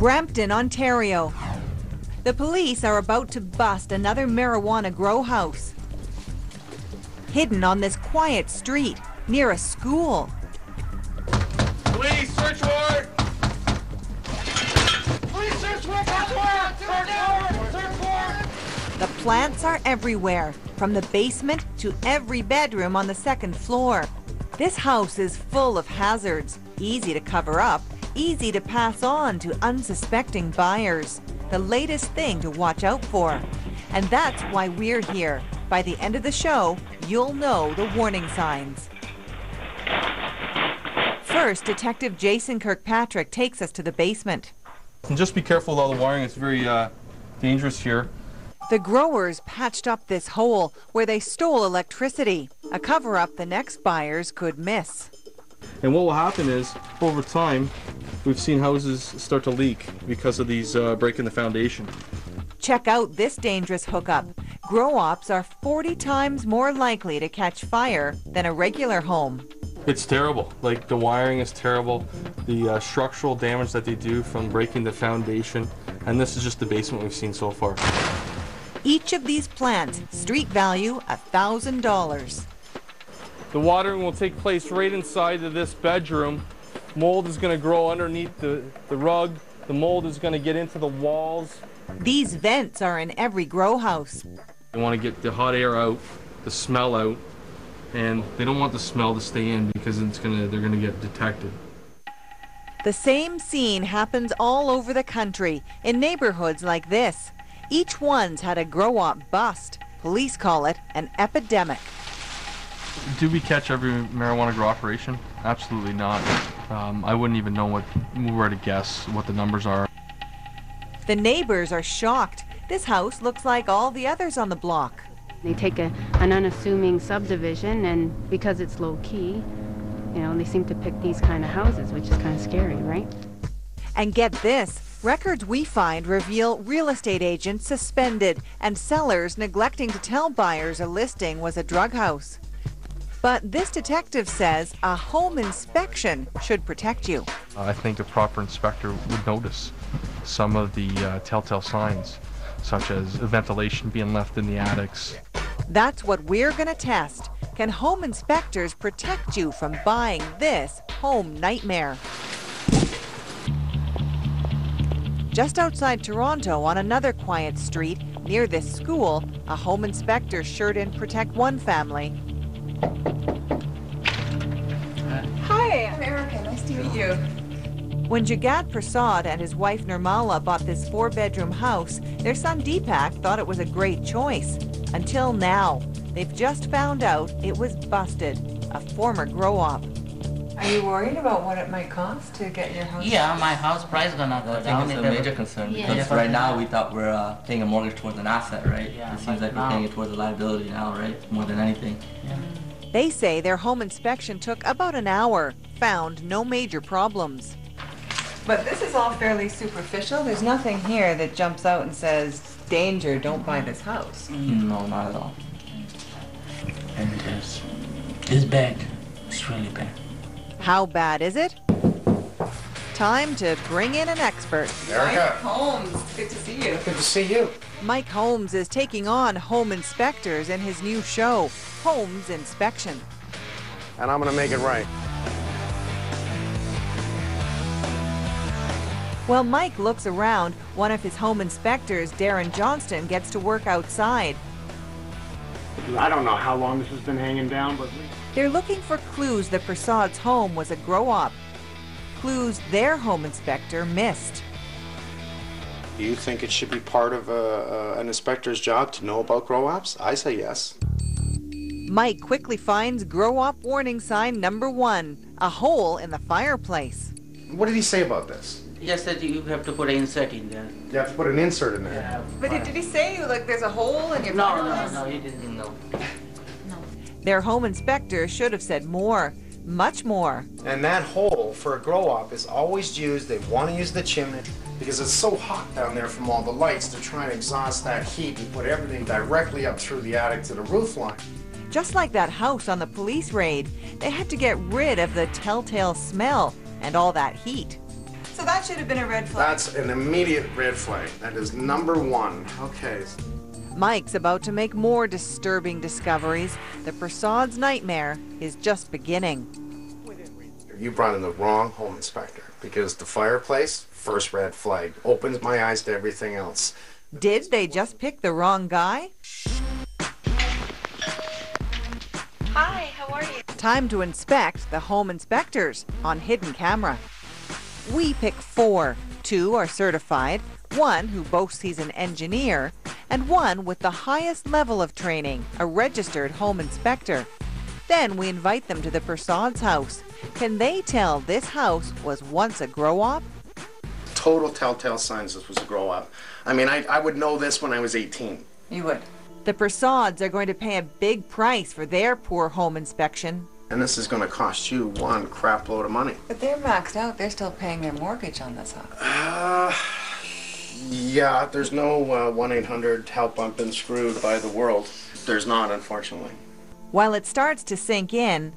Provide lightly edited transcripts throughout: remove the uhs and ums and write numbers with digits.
Brampton, Ontario. The police are about to bust another marijuana grow house. Hidden on this quiet street near a school. Police, search warrant! Police, search warrant! Search warrant! Search warrant! Search warrant! The plants are everywhere, from the basement to every bedroom on the second floor. This house is full of hazards, easy to cover up, easy to pass on to unsuspecting buyers. The latest thing to watch out for. And that's why we're here. By the end of the show, you'll know the warning signs. First, Detective Jason Kirkpatrick takes us to the basement. And just be careful with all the wiring, it's very dangerous here. The growers patched up this hole where they stole electricity, a cover-up the next buyers could miss. And what will happen is, over time, we've seen houses start to leak because of these breaking the foundation. Check out this dangerous hookup. Grow-ops are 40 times more likely to catch fire than a regular home. It's terrible. Like, the wiring is terrible, the structural damage that they do from breaking the foundation, and this is just the basement we've seen so far. Each of these plants, street value $1,000. The watering will take place right inside of this bedroom. Mold is going to grow underneath the rug. The mold is going to get into the walls. These vents are in every grow house. They want to get the hot air out, the smell out, and they don't want the smell to stay in because they're going to get detected. The same scene happens all over the country, in neighborhoods like this. Each one's had a grow-op bust. Police call it an epidemic. Do we catch every marijuana grow operation? Absolutely not. I wouldn't even know where to guess what the numbers are. The neighbors are shocked. This house looks like all the others on the block. They take an unassuming subdivision, and because it's low-key, you know, they seem to pick these kind of houses, which is kind of scary, right? And get this, records we find reveal real estate agents suspended and sellers neglecting to tell buyers a listing was a drug house. But this detective says a home inspection should protect you. I think a proper inspector would notice some of the telltale signs, such as ventilation being left in the attics. That's what we're going to test. Can home inspectors protect you from buying this home nightmare? Just outside Toronto, on another quiet street near this school, a home inspector sure didn't protect one family. Hi, I'm Erica. Nice to meet you. When Jagat Prasad and his wife Nirmala bought this 4-bedroom house, their son Deepak thought it was a great choice. Until now, they've just found out it was busted, a former grow-op. Are you worried about what it might cost to get your house? Yeah, my house price gonna go down. I think it's a major concern because right now we thought we're paying a mortgage towards an asset, right? Yeah, it seems like we're paying it towards a liability now, right? More than anything. Yeah. They say their home inspection took about an hour, found no major problems. But this is all fairly superficial. There's nothing here that jumps out and says, danger, don't buy this house. No, not at all. And it's bad. It's really bad. How bad is it? Time to bring in an expert. Mike Holmes, good to see you. Good to see you. Mike Holmes is taking on home inspectors in his new show, Holmes Inspection. And I'm going to make it right. While Mike looks around, one of his home inspectors, Darren Johnston, gets to work outside. I don't know how long this has been hanging down, but They're looking for clues that Prasad's home was a grow-op. Clues their home inspector missed. do you think it should be part of an inspector's job to know about grow-ops? I say yes. Mike quickly finds grow-op warning sign number 1, a hole in the fireplace. What did he say about this? He just said you have to put an insert in there. You have to put an insert in there. Yeah. But did he say, like, there's a hole in your No, fireplace? no, he didn't know. Their home inspector should have said more, much more. And that hole for a grow-op is always used, they want to use the chimney, because it's so hot down there from all the lights, they're trying to exhaust that heat and put everything directly up through the attic to the roof line. Just like that house on the police raid, they had to get rid of the telltale smell and all that heat. So that should have been a red flag. That's an immediate red flag. That is #1. Okay. Mike's about to make more disturbing discoveries. The Prasad's nightmare is just beginning. You brought in the wrong home inspector because the fireplace, first red flag, opens my eyes to everything else. Did they just pick the wrong guy? Hi, how are you? Time to inspect the home inspectors on hidden camera. We pick 4. 2 are certified, 1 who boasts he's an engineer, and 1 with the highest level of training, a registered home inspector. Then we invite them to the Prasad's house. Can they tell this house was once a grow-op? Total telltale signs this was a grow-up. I mean, I would know this when I was 18. You would. The Prasads are going to pay a big price for their poor home inspection. And this is going to cost you one crap load of money. But they're maxed out. They're still paying their mortgage on this house. Yeah, there's no 1-800 help, I'm been screwed by the world. There's not, unfortunately. While it starts to sink in,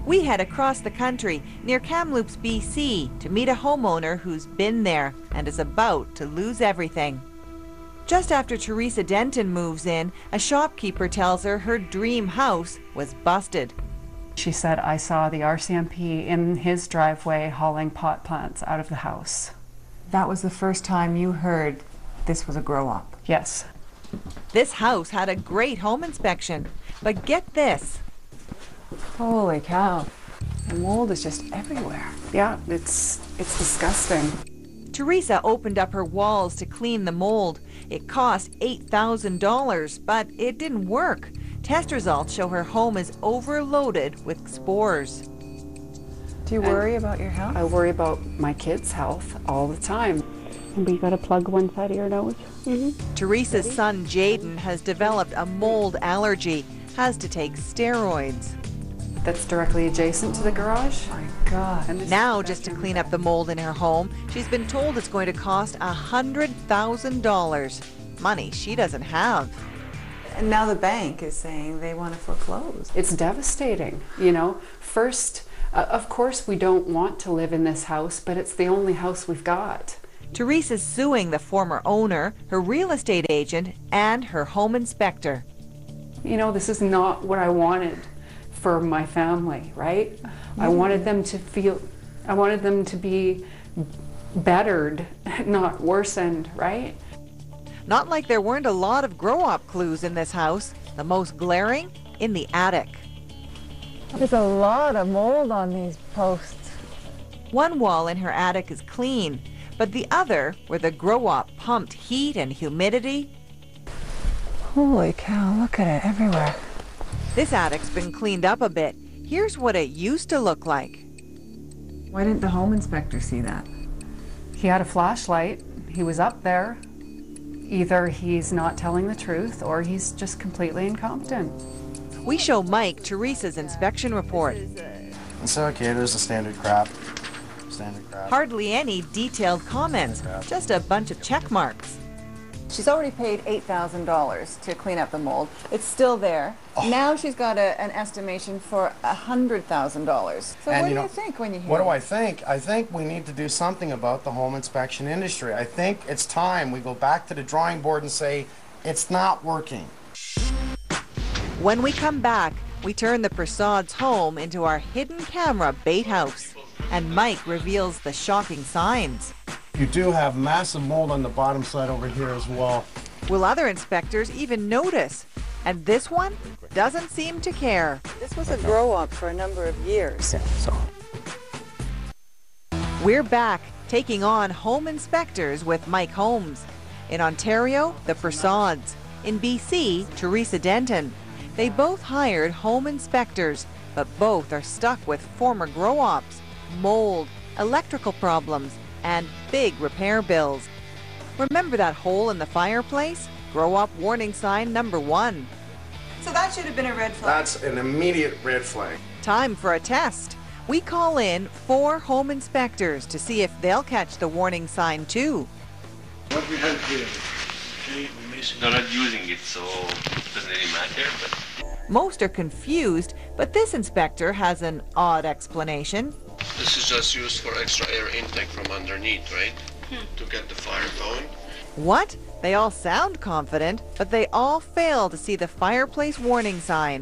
we head across the country near Kamloops, BC to meet a homeowner who's been there and is about to lose everything. Just after Teresa Denton moves in, a shopkeeper tells her her dream house was busted. She said, I saw the RCMP in his driveway hauling pot plants out of the house. That was the first time you heard this was a grow-up. Yes. This house had a great home inspection, but get this. Holy cow. The mold is just everywhere. Yeah, it's disgusting. Teresa opened up her walls to clean the mold. It cost $8,000, but it didn't work. Test results show her home is overloaded with spores. Do you worry about your health? I worry about my kids' health all the time. But you gotta plug one side of your nose. Teresa's son Jaden has developed a mold allergy, has to take steroids. That's directly adjacent to the garage. Oh my God. And Now, just to clean up the mold in her home, she's been told it's going to cost $100,000. Money she doesn't have. And now the bank is saying they want to foreclose. It's devastating, you know. First, of course we don't want to live in this house, but it's the only house we've got. Teresa's suing the former owner, her real estate agent, and her home inspector. You know, this is not what I wanted for my family, right? I wanted them to be bettered, not worsened, right? Not like there weren't a lot of grow-up clues in this house, the most glaring in the attic. There's a lot of mold on these posts. One wall in her attic is clean, but the other, where the grow-up pumped heat and humidity. Holy cow, look at it everywhere. This attic's been cleaned up a bit. Here's what it used to look like. Why didn't the home inspector see that? He had a flashlight. He was up there. Either he's not telling the truth or he's just completely incompetent. We show Mike Teresa's inspection report. It's okay, there's the standard crap. Hardly any detailed comments, just a bunch of check marks. She's already paid $8,000 to clean up the mold. It's still there. Oh. Now she's got an estimation for $100,000. So and what do you think when you hear What that? do I think? I think we need to do something about the home inspection industry. I think it's time we go back to the drawing board and say, it's not working. When we come back, we turn the Prasad's home into our hidden camera bait house. And Mike reveals the shocking signs. You do have massive mold on the bottom side over here as well. Will other inspectors even notice? And this one doesn't seem to care. This was a grow-up for a number of years. Yeah, so. We're back, taking on home inspectors with Mike Holmes. In Ontario, the Prasads. In BC, Teresa Denton. They both hired home inspectors, but both are stuck with former grow-ops, mold, electrical problems, and big repair bills. Remember that hole in the fireplace? Grow-up warning sign #1. So that should have been a red flag. That's an immediate red flag. Time for a test. We call in 4 home inspectors to see if they'll catch the warning sign too. What we have here? They're not using it, so it doesn't really matter. But Most are confused, but this inspector has an odd explanation. This is just used for extra air intake from underneath, right? To get the fire going. What? They all sound confident, but they all fail to see the fireplace warning sign.